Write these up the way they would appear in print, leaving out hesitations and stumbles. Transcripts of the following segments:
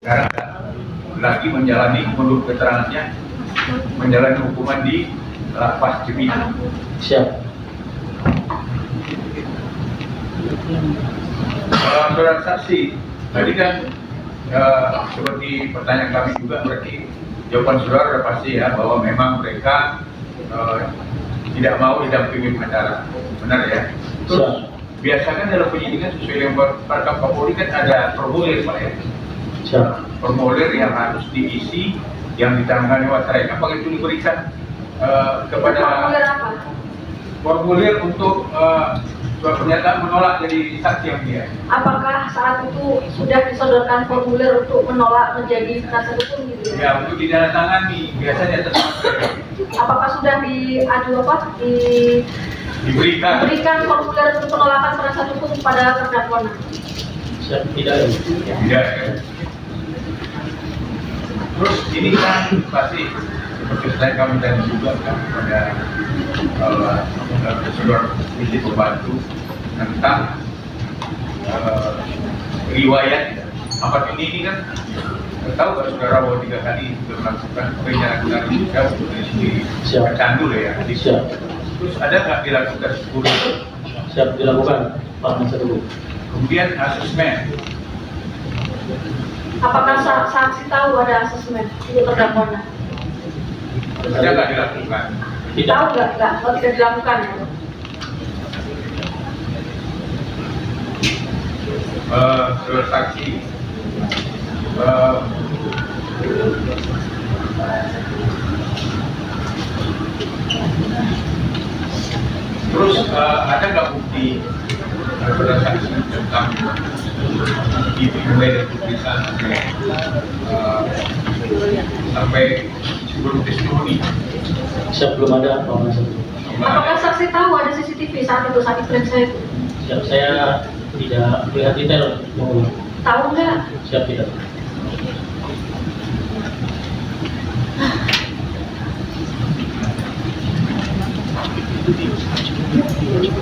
Sekarang lagi menjalani menurut keterangannya menjalani hukuman di lapas Cibinong. Siap. Saudara saksi, tadi kan seperti pertanyaan kami juga, berarti jawaban saudara sudah pasti ya bahwa memang mereka tidak mau didampingi pengacara, benar ya? Terus biasakan dalam penyidikan sesuai dengan perkap Kapolri kan ada formulir Pak ya? Formulir yang harus diisi yang ditangani Wasraya. Apakah itu diberikan kepada formulir apa? Formulir untuk surat pernyataan menolak jadi saksi yang dia. Apakah saat itu sudah disodorkan formulir untuk menolak menjadi penasihat hukum gitu ya? Ya, untuk ditandatangani biasanya tetap. Apakah sudah diberikan formulir untuk penolakan penasihat hukum kepada terdakwa? Siap, tidak. Tidak ya. Terus ini kan pasti seperti saya kami tadi juga kan pada saudara izin membantu tentang riwayat apa ini kan tahu nggak saudara bahwa 3 kali sudah melakukan perencanaan juga untuk diri candu ya. Siap. Terus ada nggak dilakukan 10? Siap dilakukan Pak Nasrullah. Kemudian asesmen. Apakah saksi tahu ada asesmen untuk terdakwa? Ada nggak dilakukan? Tidak. Tahu nggak? Kalau tidak dilakukan ya? Saudara saksi, terus ada nggak bukti saudara saksi tentang mulai dari tulisan sampai sebelum testimoni? Siap, belum ada Pak Nasrullah. Apakah saksi tahu ada CCTV saat itu saat diperiksa itu? Siap, saya tidak melihat detail. Tahu nggak? Siap, tidak.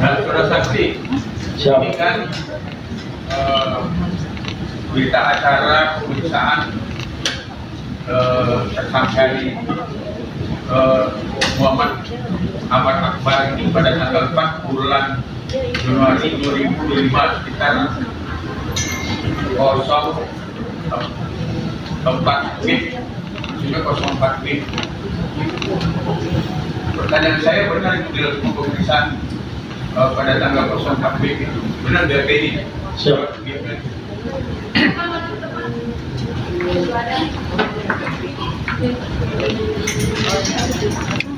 Nah, saudara saksi, Siap. ini kan berita acara pemeriksaan tersangka ini Muhammad Ahmad Akbar ini pada tanggal 4 bulan Januari 2005 sekitar 04 WIB juga 04 WIB. Pertanyaan saya, benar itu dilakukan pemeriksaan pada tanggal 04 WIB itu? Benar BAP ini? Siap.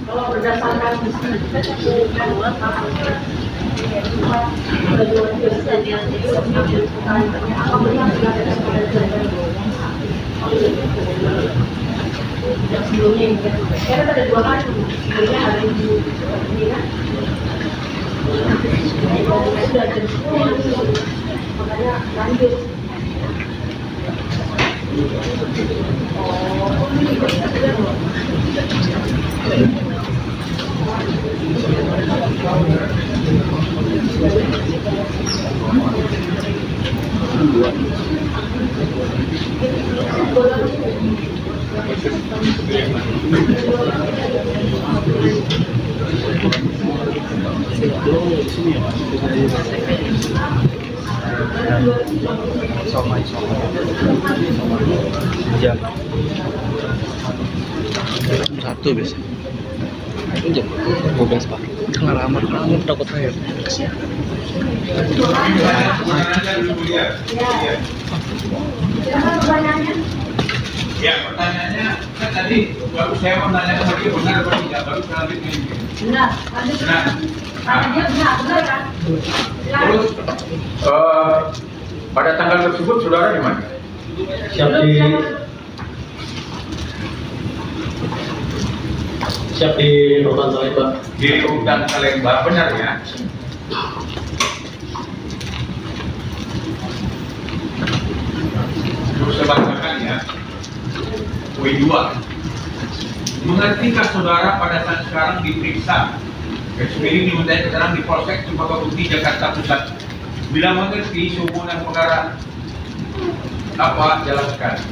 Kalau berdasarkan sebelumnya ini kan ada 2 kali sebelumnya hari ini kan sudah jam 10 makanya lanjut. Jam 1 biasa. Jam 12 Pak. Lama takut saya. Ya, pertanyaannya kan tadi baru saya mau nanya sama dia benar atau tidak, baru saya lanjut ini. Benar, lanjut. Benar. Karena dia benar kan? Terus pada tanggal tersebut saudara di mana? Siap di Rutan Salemba. Di Rutan Salemba, benar ya? Terus saya bacakan ya. Poin 2. Mengertikah saudara pada saat sekarang diperiksa Sendiri dimintai keterangan di Polsek Cempaka Putih, Jakarta Pusat. Bila mengerti sehubungan perkara apa jelaskan.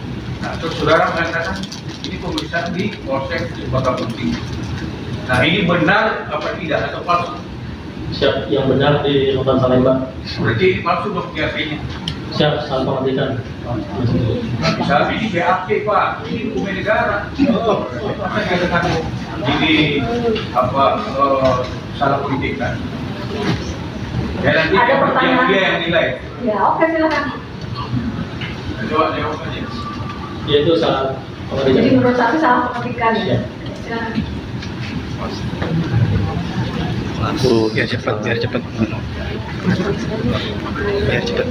Nah, terus saudara mengatakan ini pemeriksaan di Polsek Kota Putih. Nah, ini benar apa tidak atau palsu? Siap, yang benar di Rutan Salemba. Berarti palsu dong BAP-nya. Siap, salah pengertian. Bisa ini BAP Pak, ini dokumen negara. Masa katakan ini apa salah politik kan? Ya nanti Ada pertanyaan? dia yang nilai. Ya, oke silakan. Coba jawab aja. Ya itu salah Jadi pengertian. menurut saya salah pengertian ya. Siap. Silakan. Biar cepat, biar cepat. Biar cepat.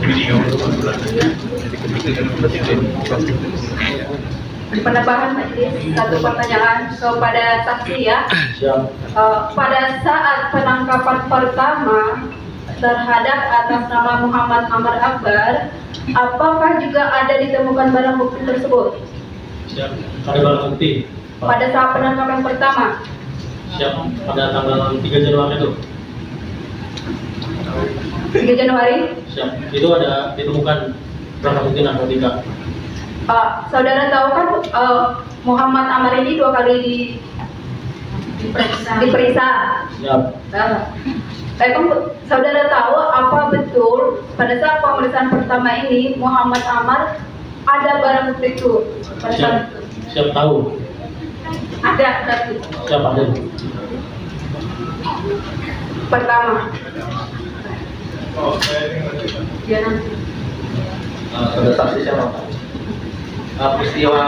Video. Penambahan majelis, satu pertanyaan kepada saksi ya. Siap. Pada saat penangkapan pertama terhadap atas nama Muhammad Amar Akbar, apakah juga ada ditemukan barang bukti tersebut? Siap. Ada barang bukti. Pak. Pada saat penangkapan pertama, Siap. Pada tanggal 3 Januari itu. 3 Januari, Siap. Itu ada ditemukan barang bukti narkotika. saudara tahu kan Muhammad Amar ini 2 kali diperiksa. Siap. Nah, saudara tahu apa betul pada saat pemeriksaan pertama ini Muhammad Amar ada barang bukti itu? Pada saat Siap. Siap tahu. ada berarti Siap ada. pertama. Ya nanti. Saudara saksi saya mau tahu. Peristiwa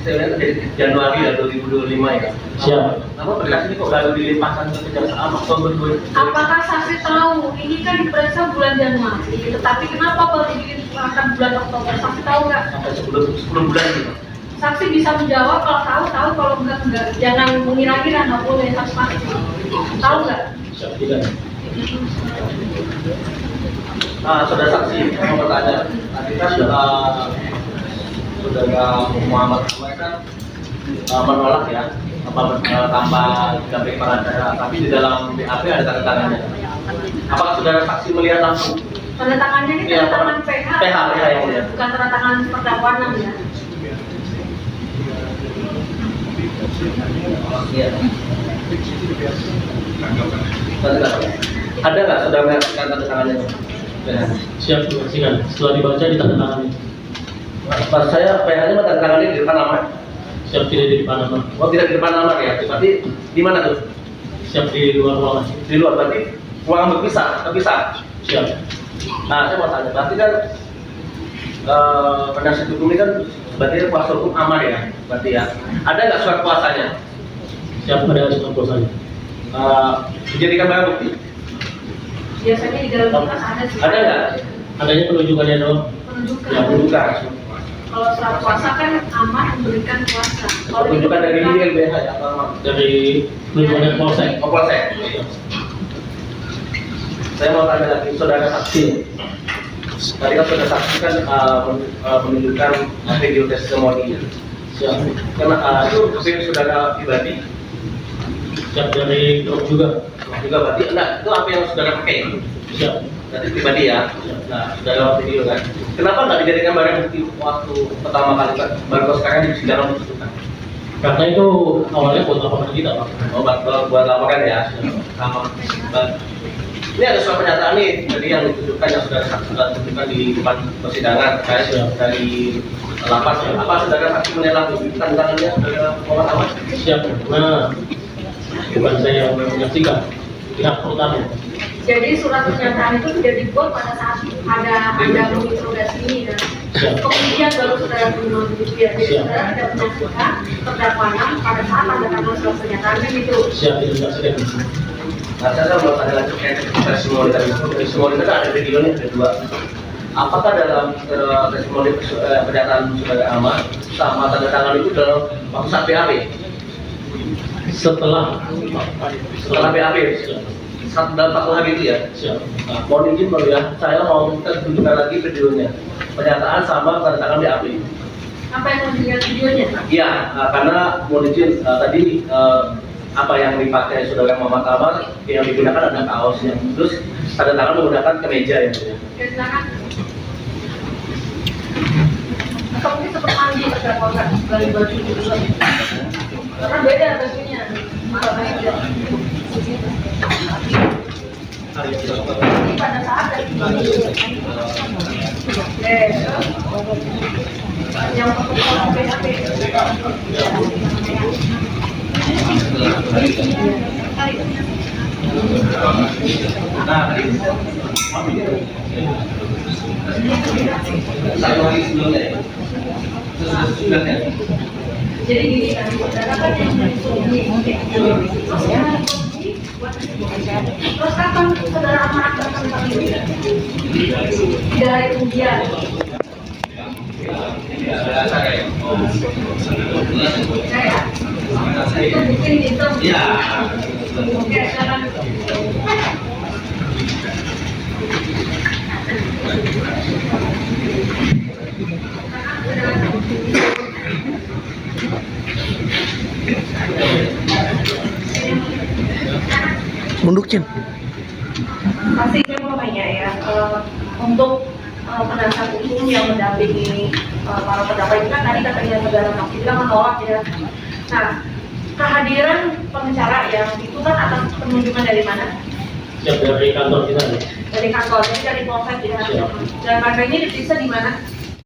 saya dari Januari 2025 ya. Siap. Apa berkas ini kok baru dilimpahkan ke kejaksaan Oktober 2020? Apakah saksi tahu ini kan diperiksa bulan Januari, tetapi kenapa baru dilimpahkan bulan Oktober? Saksi tahu nggak? Sampai 10 bulan gitu. Saksi bisa menjawab kalau tahu, kalau enggak. Jangan mengira-ngira, nggak boleh saksi pasti. Tahu nggak? Siap tidak. Saudara saksi saya mau bertanya. Tadi kan saudara Muhammad Amar kan menolak ya tanpa didampingi pengacara, tapi di dalam BAP ada tanda tangannya. Apakah saudara saksi melihat langsung? Tanda tangannya ini Iya, tanda tangan PH, PH yang mulia. bukan tanda tangan perdakwanan ya. Iya. Ada nggak saudara melihat tanda tangannya? Ya. Siap disaksikan. Setelah dibaca ditandatangani. Pas saya PH-nya tanda tangannya di depan nama. Siap tidak di depan nama. Oh, tidak di depan nama ya. Berarti di mana tuh? Siap di luar ruangan. Di luar, berarti ruangan terpisah. Siap. Nah, saya mau tanya, berarti kan penasihat hukum ini kan berarti kuasa hukum Amar ya, berarti ya. Ada nggak surat kuasanya? Siap ada surat kuasanya. Dijadikan barang bukti? Biasanya di dalam berkas ada sih. Ada nggak? Adanya penunjukannya doang. Penunjukan. Ya, Bukan. Kalau surat kuasa kan aman memberikan kuasa. Kalau Tunjukkan dari penunjukan- LBH ya, apa? Dari penunjukannya Polsek. Oh, Polsek. Saya mau tanya lagi, saudara saksi. Tadi kan saudara saksi kan menunjukkan video testimoni. Siap. Karena itu video saudara pribadi Siap dari grup juga. juga berarti enggak, itu apa yang saudara pakai? Siap. Berarti pribadi ya. Nah, saudara video kan. Kenapa nggak dijadikan barang bukti waktu pertama kali kan? Baru sekarang di persidangan ditunjukkan. Karena itu awalnya buat laporan kita, Pak. Oh, buat laporan ya. Sama. Ini ada surat pernyataan nih, jadi yang ditunjukkan yang saudara saksi sudah tunjukkan di depan persidangan terkait dari lapas. Apa saudara saksi menilai tantangannya saudara Muhammad Amar? Siap. Nah, bukan saya yang menyaksikan. Pihak pertama. Jadi surat pernyataan itu sudah dibuat pada saat ada menginterogasi ini dan Siap. kemudian baru saudara terima begitu ya. Jadi Siap. saudara tidak menyaksikan terdakwanan pada saat ada tanggal surat pernyataan kan gitu. Siap disaksikan. Nah, saya mau tanya lagi terkait testimoni tadi. Testimoni itu kan ada videonya, ada 2. Apakah dalam testimoni pernyataan saudara Amar sama tanda tangan itu dalam waktu saat BAP? Setelah BAP? Dalam 1 hari itu ya? siap. Nah, mohon izin baru ya, saya mau minta tunjukkan lagi videonya. Pernyataan sama tanda tangan BAP. Apa yang mau dilihat videonya? Iya, karena mohon izin tadi apa yang dipakai saudara Muhammad Amar yang digunakan ada kaosnya, terus tanda tangan menggunakan kemeja ya. Ya, silakan. Tapi seperti mandi pada kotak dari baju juga. Karena beda bajunya. Ini pada saat dari yang Satu hari sebelumnya ya? Sudah ya? jadi gini kan, saudara kan yang terus kapan saudara amanahkan tentang ini? Tidak ada kemudian. Itu bikin itu. Iya. Oke, sekarang. Mundukin. Masih saya mau tanya ya, untuk penasihat hukum yang mendampingi para terdakwa itu kan tadi katanya saudara masih bilang menolak ya. Nah, kehadiran pengacara yang itu kan atas penunjukan dari mana? Ya, dari kantor kita nih. Dari kantor, jadi dari polsek ya. Dan mereka ini diperiksa di mana?